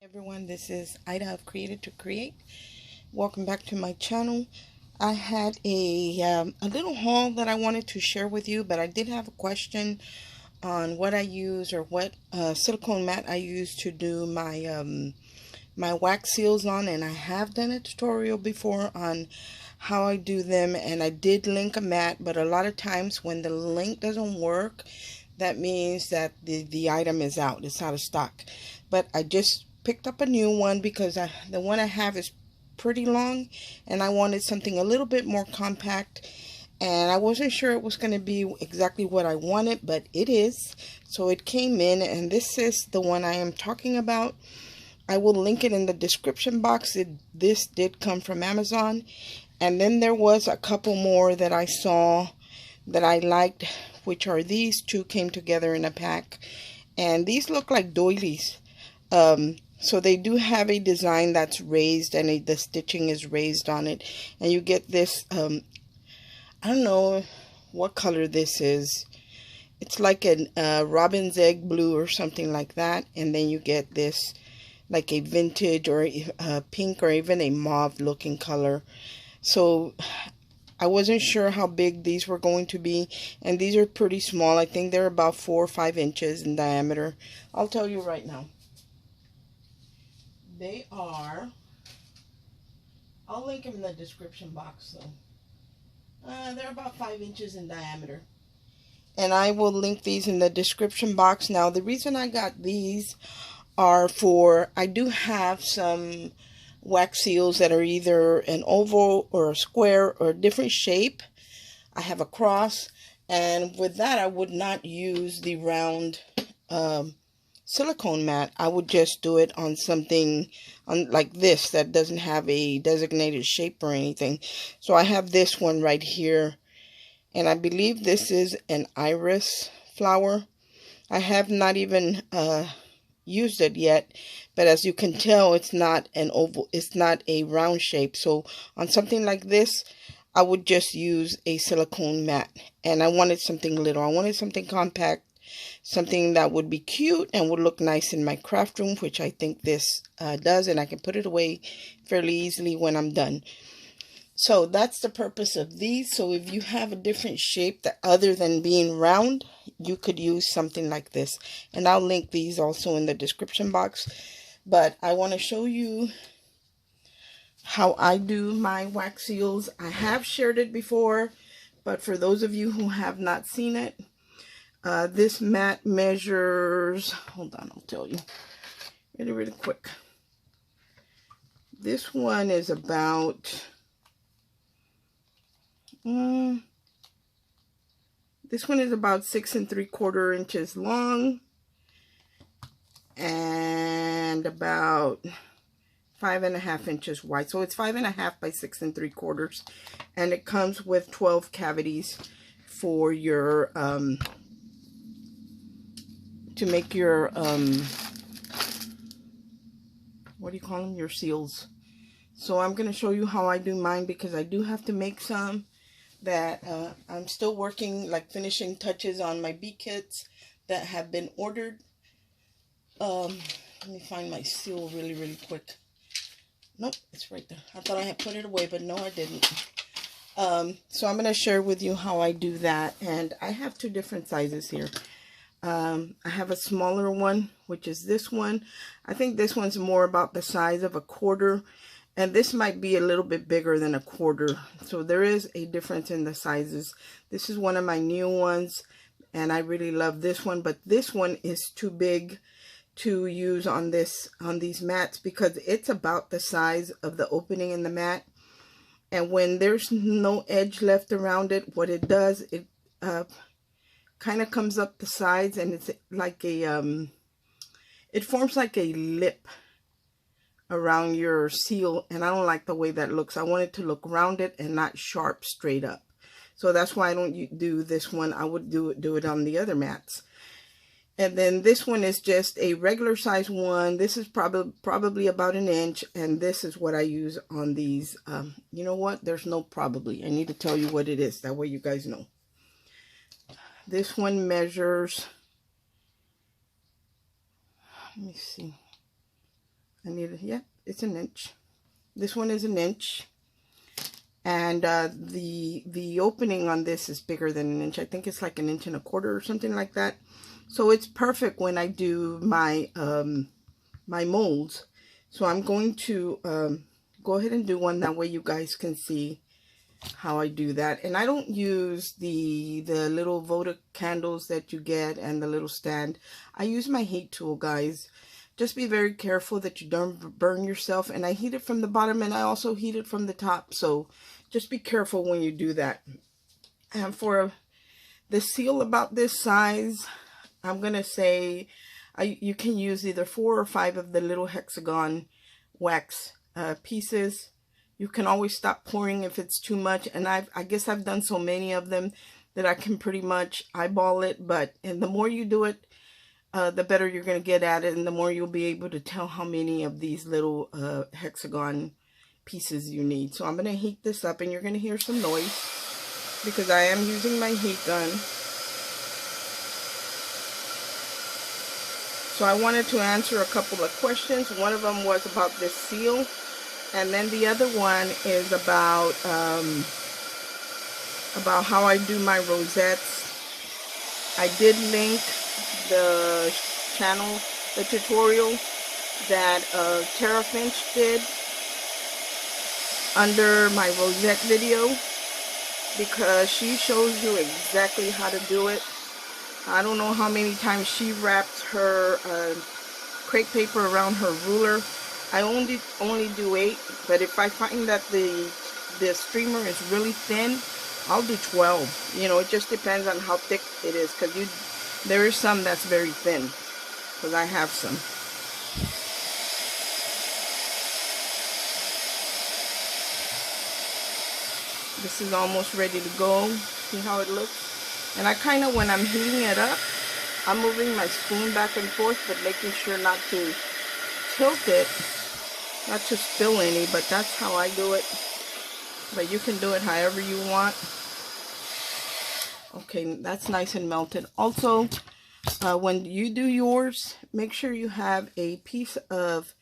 Everyone, this is Ida of Created to Create. Welcome back to my channel. I had a little haul that I wanted to share with you, but I did have a question on what I use or what silicone mat I use to do my wax seals on, and I have done a tutorial before on how I do them, and I did link a mat, but a lot of times when the link doesn't work, that means that the item is out. It's out of stock. But I just picked up a new one because the one I have is pretty long, and I wanted something a little bit more compact, and I wasn't sure it was going to be exactly what I wanted, but it is. So it came in, and this is the one I am talking about. I will link it in the description box. This did come from Amazon, and then there was a couple more that I saw that I liked, which are these two, came together in a pack, and these look like doilies. So they do have a design that's raised, and the stitching is raised on it, and you get this I don't know what color this is. It's like a robin's egg blue or something like that, and then you get this like a vintage or a pink or even a mauve looking color. So I wasn't sure how big these were going to be, and these are pretty small. I think they're about 4 or 5 inches in diameter. I'll tell you right now. They are, I'll link them in the description box, so they're about 5 inches in diameter. And I will link these in the description box. Now, the reason I got these are for, I do have some wax seals that are either an oval or a square or a different shape. I have a cross, and with that I would not use the round silicone mat. I would just do it on something like this that doesn't have a designated shape or anything. So I have this one right here, and I believe this is an iris flower. I have not even used it yet, but as you can tell, it's not an oval, it's not a round shape. So on something like this, I would just use a silicone mat, and I wanted something little. I wanted something compact, something that would be cute and would look nice in my craft room, which I think this does, and I can put it away fairly easily when I'm done. So that's the purpose of these. So if you have a different shape that other than being round, you could use something like this. And I'll link these also in the description box. But I want to show you how I do my wax seals. I have shared it before, but for those of you who have not seen it, this mat measures, hold on, I'll tell you really quick. This one is about, this one is about 6 3/4 inches long and about 5.5 inches wide. So it's 5.5 by 6 3/4, and it comes with 12 cavities for your to make your what do you call them, your seals. So I'm going to show you how I do mine, because I do have to make some that I'm still working, like finishing touches on my bee kits that have been ordered. Let me find my seal really quick. Nope, it's right there. I thought I had put it away, but no, I didn't. So I'm going to share with you how I do that, and I have 2 different sizes here. I have a smaller one, which is this one. I think this one's more about the size of a quarter, and this might be a little bit bigger than a quarter. So there is a difference in the sizes. This is one of my new ones, and I really love this one, but this one is too big to use on these mats, because it's about the size of the opening in the mat. And when there's no edge left around it, what it does, it kind of comes up the sides, and it's like a it forms like a lip around your seal, and I don't like the way that looks. I want it to look rounded and not sharp straight up. So that's why I don't do this one. I would do it on the other mats. And then this one is just a regular size one. This is probably about 1 inch, and this is what I use on these. You know what? There's no probably. I need to tell you what it is. That way you guys know. This one measures, let me see. I need it. Yeah, it's an inch. This one is an inch. And the opening on this is bigger than an inch. I think it's like 1.25 inches or something like that. So it's perfect when I do my my molds. So I'm going to go ahead and do one. That way you guys can see how I do that. And I don't use the little Votive candles that you get and the little stand. I use my heat tool, guys. Just be very careful that you don't burn yourself. And I heat it from the bottom, and I also heat it from the top. So just be careful when you do that. And for the seal about this size, I'm going to say you can use either 4 or 5 of the little hexagon wax pieces. You can always stop pouring if it's too much. And I guess I've done so many of them that I can pretty much eyeball it. And the more you do it, the better you're going to get at it. And the more you'll be able to tell how many of these little hexagon pieces you need. So I'm going to heat this up, and you're going to hear some noise because I am using my heat gun. So I wanted to answer a couple of questions. One of them was about this seal, and then the other one is about how I do my rosettes. I did link the channel, the tutorial that Tara Finch did under my rosette video, because she shows you exactly how to do it. I don't know how many times she wraps her crepe paper around her ruler. I only do 8, but if I find that the streamer is really thin, I'll do 12. You know, it just depends on how thick it is, because there is some that's very thin, because I have some. This is almost ready to go. See how it looks? And I kind of, when I'm heating it up, I'm moving my spoon back and forth, but making sure not to tilt it, not to spill any, but that's how I do it. But you can do it however you want. Okay, that's nice and melted. Also, when you do yours, make sure you have a piece of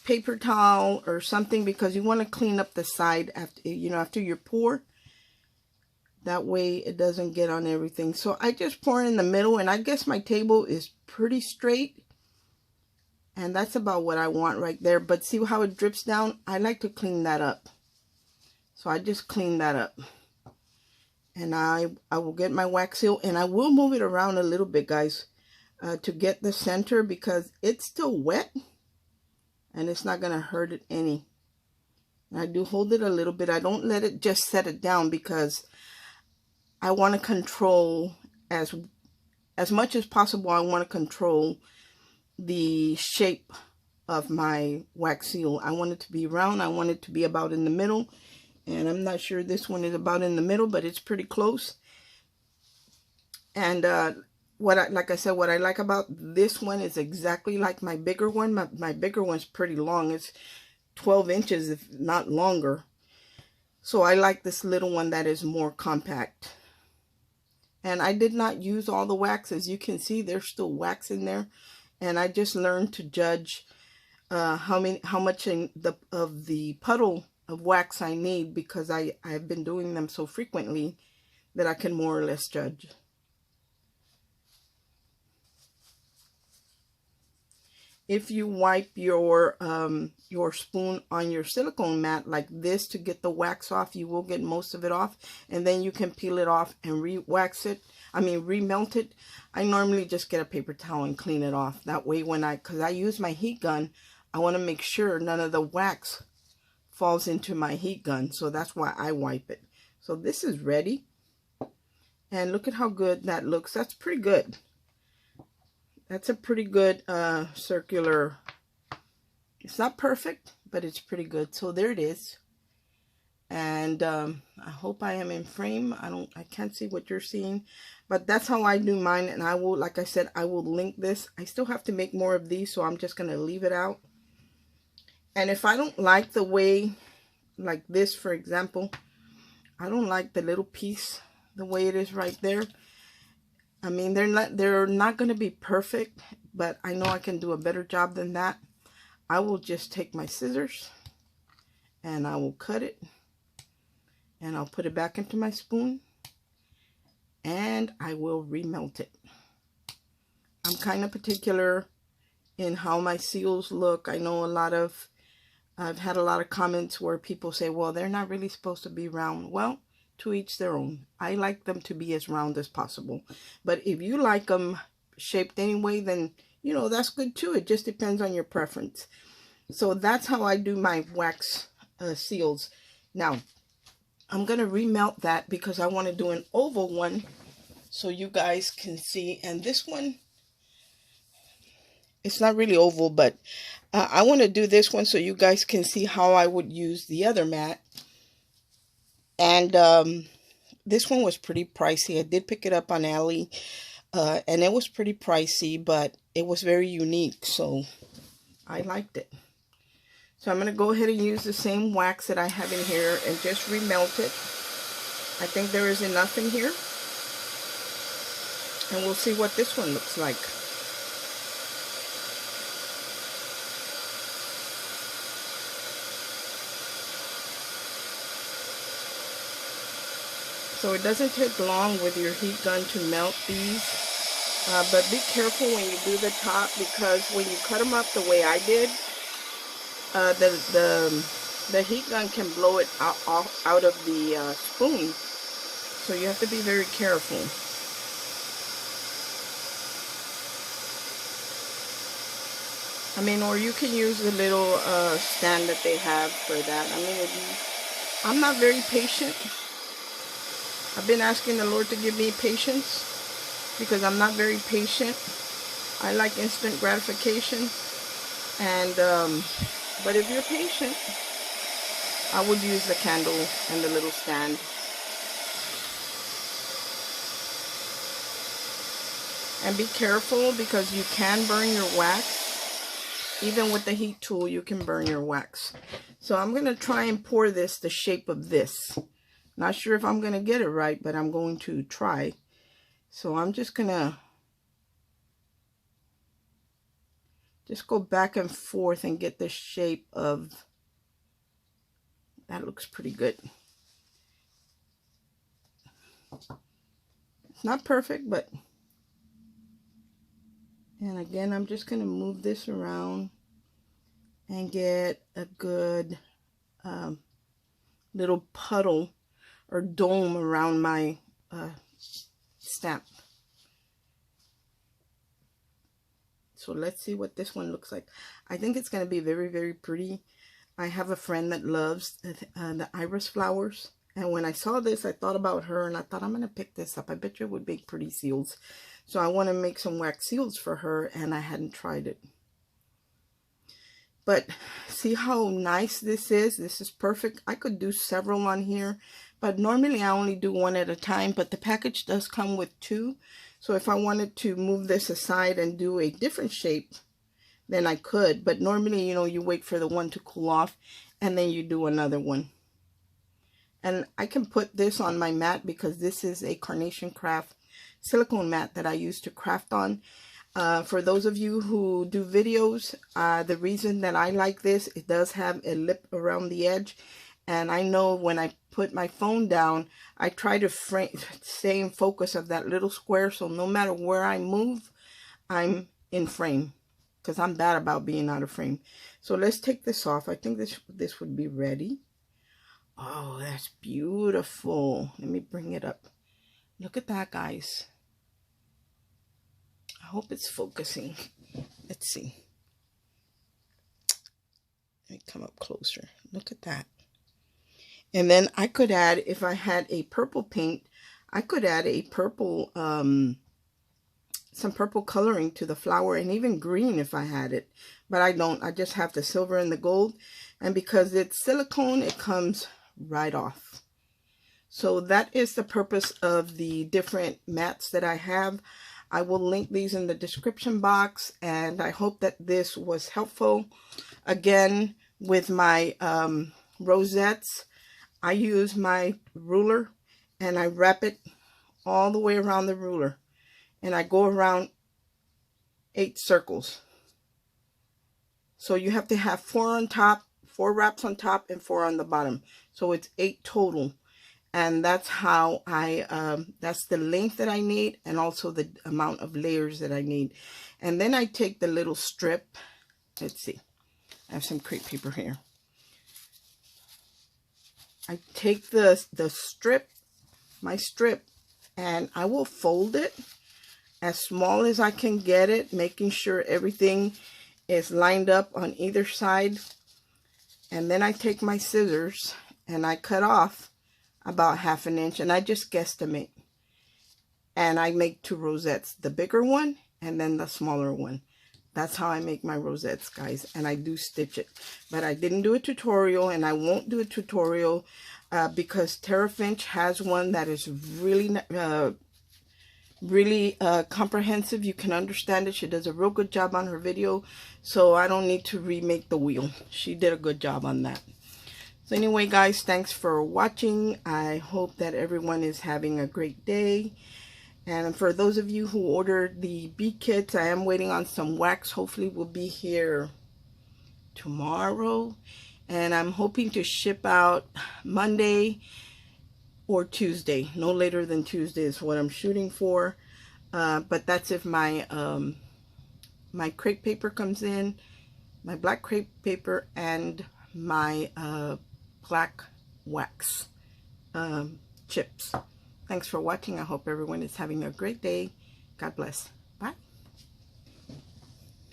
paper towel or something, because you want to clean up the side after you pour. That way it doesn't get on everything. So I just pour in the middle, and I guess my table is pretty straight, and that's about what I want right there. But see how it drips down? I like to clean that up. So I just clean that up. And I will get my wax seal, and I will move it around a little bit, guys, to get the center, because it's still wet and it's not going to hurt it any. And I do hold it a little bit. I don't let it just set it down, because I want to control as much as possible. I want to control the shape of my wax seal. I want it to be round. I want it to be about in the middle. And I'm not sure this one is about in the middle, but it's pretty close. And like I said, what I like about this one is exactly like my bigger one. My bigger one's pretty long. It's 12 inches, if not longer. So I like this little one that is more compact. And I did not use all the wax. As you can see, there's still wax in there. And I just learned to judge how much of the puddle of wax I need, because I've been doing them so frequently that I can more or less judge. If you wipe your spoon on your silicone mat like this to get the wax off, you will get most of it off, and then you can peel it off and remelt it. I normally just get a paper towel and clean it off. That way, because I use my heat gun, I want to make sure none of the wax falls into my heat gun, so that's why I wipe it. So this is ready, and look at how good that looks. That's pretty good. That's a pretty good circular. It's not perfect, but it's pretty good. So there it is. And I hope I am in frame. I can't see what you're seeing, but that's how I do mine. And I will, like I said, I will link this. I still have to make more of these, so I'm just going to leave it out. And if I don't like the way, like this, for example, I don't like the little piece, the way it is right there. I mean, they're not going to be perfect, but I know I can do a better job than that. I will just take my scissors and I will cut it, and I'll put it back into my spoon, and I will remelt it. I'm kind of particular in how my seals look. I know I've had a lot of comments where people say, well, they're not really supposed to be round. Well, to each their own. I like them to be as round as possible. But if you like them shaped anyway, then, you know, that's good too. It just depends on your preference. So that's how I do my wax seals. Now, I'm going to remelt that because I want to do an oval one so you guys can see. And this one, it's not really oval, but I want to do this one so you guys can see how I would use the other mat. And this one was pretty pricey. I did pick it up on Ally, and it was pretty pricey, but it was very unique, so I liked it. So I'm going to go ahead and use the same wax that I have in here and just remelt it. I think there is enough in here, and we'll see what this one looks like. So it doesn't take long with your heat gun to melt these, but be careful when you do the top, because when you cut them up the way I did, the heat gun can blow it out of the spoon. So you have to be very careful. I mean, or you can use the little stand that they have for that. I mean, I'm not very patient. I've been asking the Lord to give me patience because I'm not very patient. I like instant gratification. And, but if you're patient, I would use the candle and the little stand. And be careful because you can burn your wax. Even with the heat tool, you can burn your wax. So I'm going to try and pour this the shape of this. Not sure if I'm going to get it right, but I'm going to try. So I'm just going to go back and forth and get the shape of, that looks pretty good. It's not perfect, but, and again, I'm just going to move this around and get a good little puddle or dome around my stamp. So let's see what this one looks like. I think it's going to be very, very pretty. I have a friend that loves the iris flowers. And when I saw this, I thought about her and I thought, I'm going to pick this up. I bet you it would make pretty seals. So I want to make some wax seals for her, and I hadn't tried it. But see how nice this is? This is perfect. I could do several on here, but normally I only do one at a time. But the package does come with two. So if I wanted to move this aside and do a different shape, then I could. But normally, you know, you wait for the one to cool off and then you do another one. And I can put this on my mat because this is a Carnation Craft silicone mat that I use to craft on. For those of you who do videos, the reason that I like this, it does have a lip around the edge. And I know when I put my phone down, I try to stay in focus of that little square. So no matter where I move, I'm in frame. Because I'm bad about being out of frame. So let's take this off. I think this would be ready. Oh, that's beautiful. Let me bring it up. Look at that, guys. I hope it's focusing. Let's see. Let me come up closer. Look at that. And then I could add, if I had a purple paint, I could add a purple, some purple coloring to the flower, and even green if I had it. But I don't. I just have the silver and the gold. And because it's silicone, it comes right off. So that is the purpose of the different mats that I have. I will link these in the description box, and I hope that this was helpful. Again, with my rosettes, I use my ruler and I wrap it all the way around the ruler, and I go around 8 circles. So you have to have 4 on top, 4 wraps on top, and 4 on the bottom. So it's 8 total. And that's how that's the length that I need, and also the amount of layers that I need. And then I take the little strip. Let's see. I have some crepe paper here. I take the strip, my strip, and I will fold it as small as I can get it, making sure everything is lined up on either side. And then I take my scissors and I cut off about 1/2 inch, and I just guesstimate. And I make 2 rosettes, the bigger one and then the smaller one. That's how I make my rosettes, guys. And I do stitch it. But I didn't do a tutorial, and I won't do a tutorial because Tara Finch has one that is really comprehensive. You can understand it. She does a real good job on her video. So I don't need to remake the wheel. She did a good job on that. So anyway, guys, thanks for watching. I hope that everyone is having a great day. And for those of you who ordered the bead kits, I am waiting on some wax. Hopefully will be here tomorrow. And I'm hoping to ship out Monday or Tuesday. No later than Tuesday is what I'm shooting for. But that's if my my crepe paper comes in, my black crepe paper, and my black wax chips. Thanks for watching. I hope everyone is having a great day. God bless.